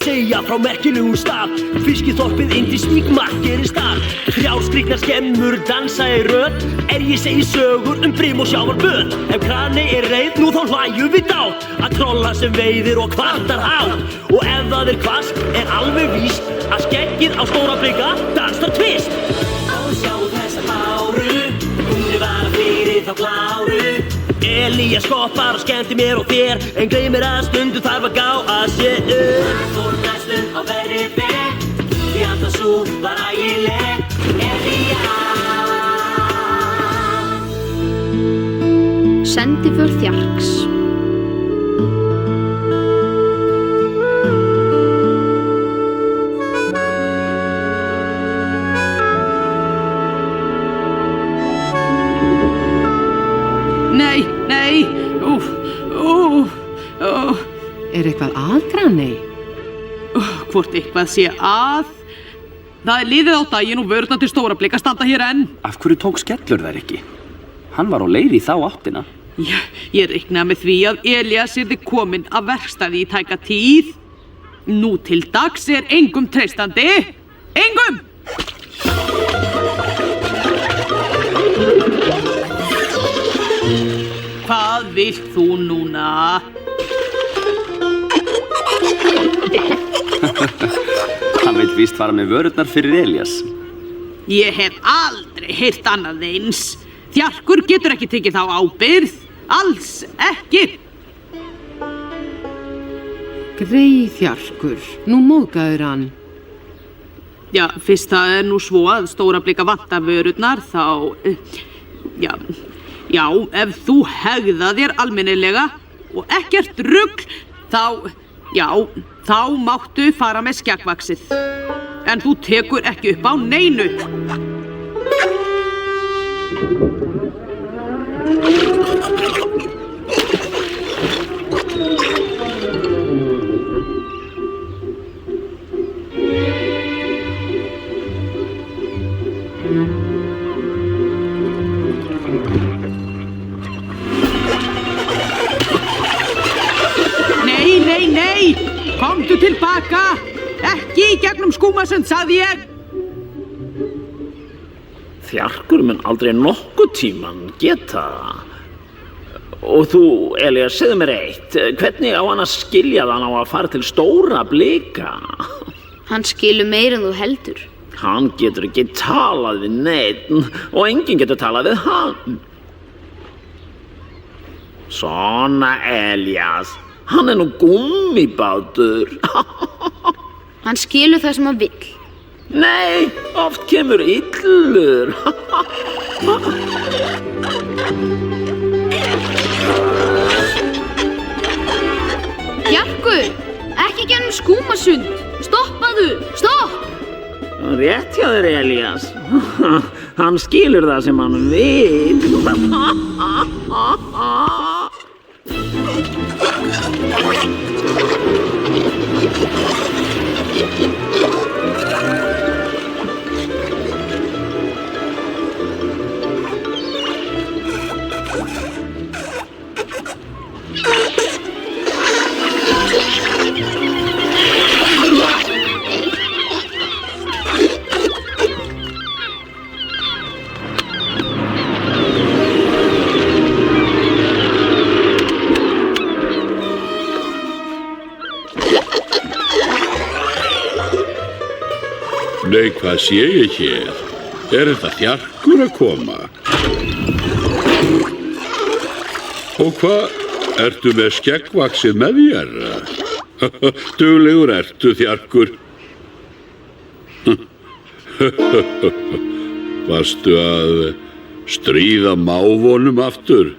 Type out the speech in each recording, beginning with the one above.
Segja frá merkilegum stað, fiskiþorpið indísvík markir í stað. Þrjár skrýtnar skemmur dansa í röð, ég segi sögur brim og sjávarböð. Ef krani reið, nú þá hlæjum við dát, að trolla sem veiðir og kvartar hátt. Og ef það hvasst, alveg víst, að skeggið á Stórablika dansar tvist. Og sjá þessa báru, hún var fyrir þá kláru. Elías skoppar og skemmti mér og þér, en gleymir að stundu þarf að gá að sér. Hann fór næstum á verri veg, því að það svo var ægileg. Elías. Sendiför Þjarks. Nei, eitthvað að, Grani? Hvort eitthvað sé að? Það liðið á daginn og vörðna til Stórablika standa hér enn. Af hverju tók skellur þær ekki? Hann var á leið í þá áttina. Ég reiknaði með því að Elías yrði kominn af verkstæði í tæka tíð. Nú til dags engum treystandi. Engum! Hvað vilt þú núna? Hann vill víst fara með vörurnar fyrir Elías. Ég hef aldrei heyrt annað eins. Þjarkur getur ekki tekið þá ábyrgð. Alls ekki. Grey Þjarkur, nú móðgaður hann. Fyrst það nú svo að Stórablika vantar vörurnar, þá... Já, ef þú hegða þér almennilega og ekkert rugl, þá máttu fara með skeggvaxið. En þú tekur ekki upp á neinu. Nei, komdu tilbaka! Ekki í gegnum skúmasund, sagði ég! Þjarkur mun aldrei nokkuð tíman geta. Og þú, Elías, segðu mér eitt. Hvernig á hann að skilja þann á að fara til Stórablika? Hann skilur meira en þú heldur. Hann getur ekki talað við neinn og enginn getur talað við hann. Svona, Elías. Hann nú gummibátur. Hann skilur það sem hann vill. Nei, oft kemur illur. Þjarkur, ekki gennum skúmasund. Stoppaðu, stopp! Rétt hjá þér, Elías. Hann skilur það sem hann vill. Nei, hvað sé ég hér? Þetta Þjarkur að koma? Og hvað? Ertu með skeggvaxið með þér? Duglegur ertu, Þjarkur. Varstu að stríða máfonum aftur?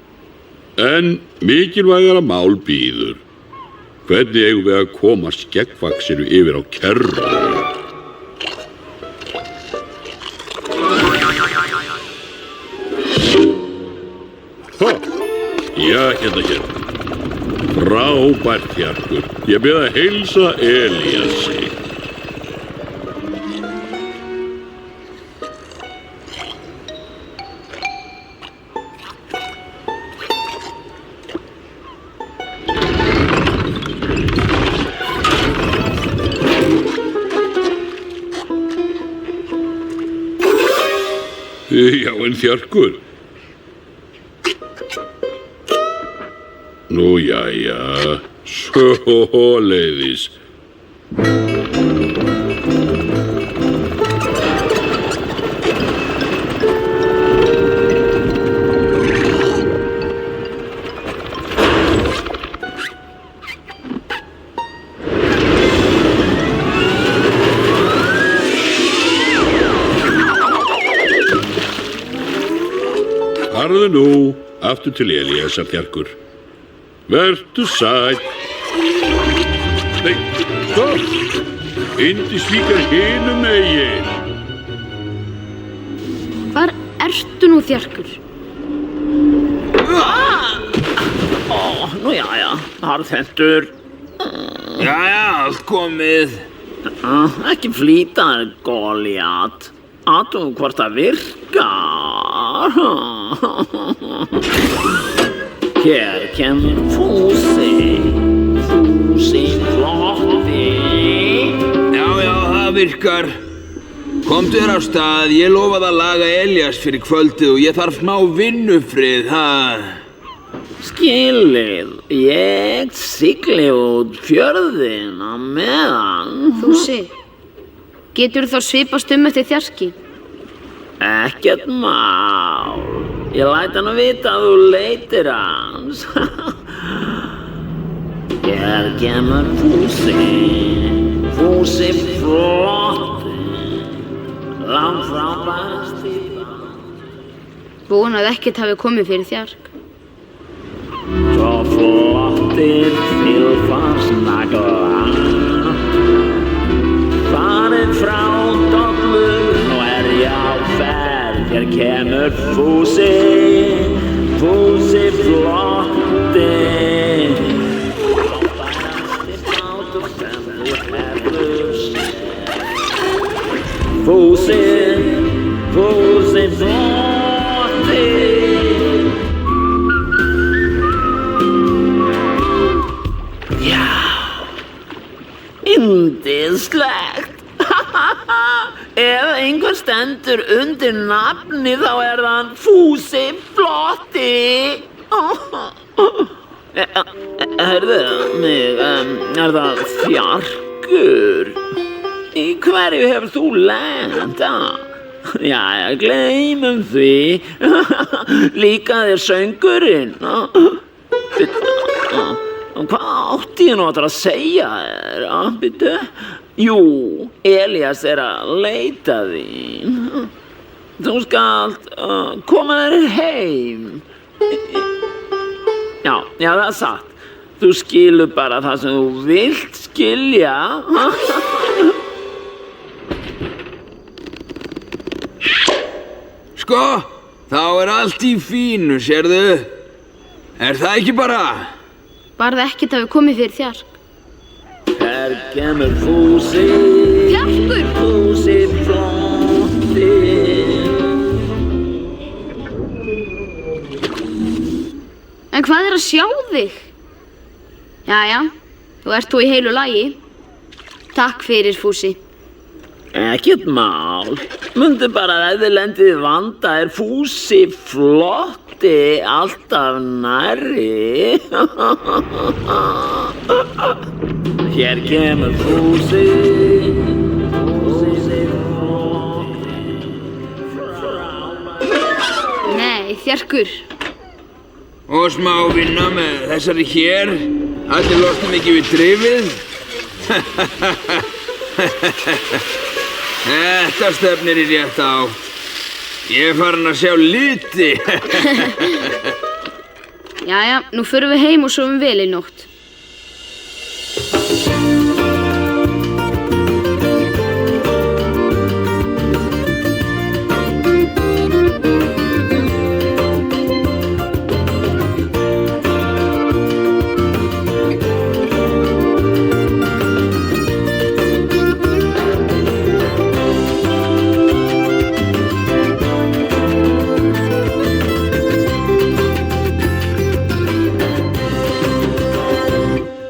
En mikilvægara mál bíður. Hvernig eigum við að koma skeggvaxinu yfir á kerru? Já, hérna. Frábært, Þjarkur. Ég bið að heilsa Elíasi. Já, en Þjarkur. Nú, jæja, svoleiðis. Farðu nú aftur til Elíasar, Þjarkur. Vertu sæll. Nei, stopp! Yndisvíkar hinum megin. Hvar ertu nú, Þjarkur? Nú jæja, harðhentur. Jæja, allt komið. Ekki flýta þér, Goliat. Athugum hvort það virkar. Hér kemur Fúsi flotti. Já, það virkar. Komdu þér á stað, ég lofaði að laga Elías fyrir kvöldið og ég þarf smá vinnufrið, Skilið, ég sigli út fjörðinn á meðan. Fúsi, getur þá svipast eftir Þjarki? Ekkert mál. Ég læt hann að vita að þú leitir hans. Hér kemur Fúsi flotti. Langt frábærast í Von að ekkert hafi komið fyrir Þjark. Svo flottir þilfarsnaglar. Farið frá dollur, nú ég á ferð. Hér kemur Fúsi flotti. Frábærasti bátur sem þú hefur séð. Fúsi flotti. Yndislegt! Ef einhver stendur undir nafni þá það hann Fúsi flotti. Heyrðu mig, það Þjarkur? Í hverju hefur þú lent? Jæja, gleymum því. Líka þér söngurinn. Hvað átti ég nú að segja þér, byrju? Jú, Elías að leita þín. Þú skalt koma þér heim. Já, það satt. Þú skilur bara það sem þú vilt skilja. Sko, þá allt í fínu, sérðu? Það ekki bara? Bara ekkert hafi komið fyrir Þjark. Hér kemur Fúsi. Þjarkur! Fúsi flotti. En hvað að sjá þig? Jæja, þú ert þú í heilu lagi. Takk fyrir, Fúsi. Ekkert mál. Mundu bara að þið lendið vanda Fúsi flotti alltaf nærri. Hér kemur Fúsi flotti. Nei, Þjarkur. Og smá vinna með þessari hér. Allir losnum ekki við drifið. Þetta stefnir í rétt átt. Ég farin að sjá liti. Jæja, nú förum við heim og sofum vel í nótt.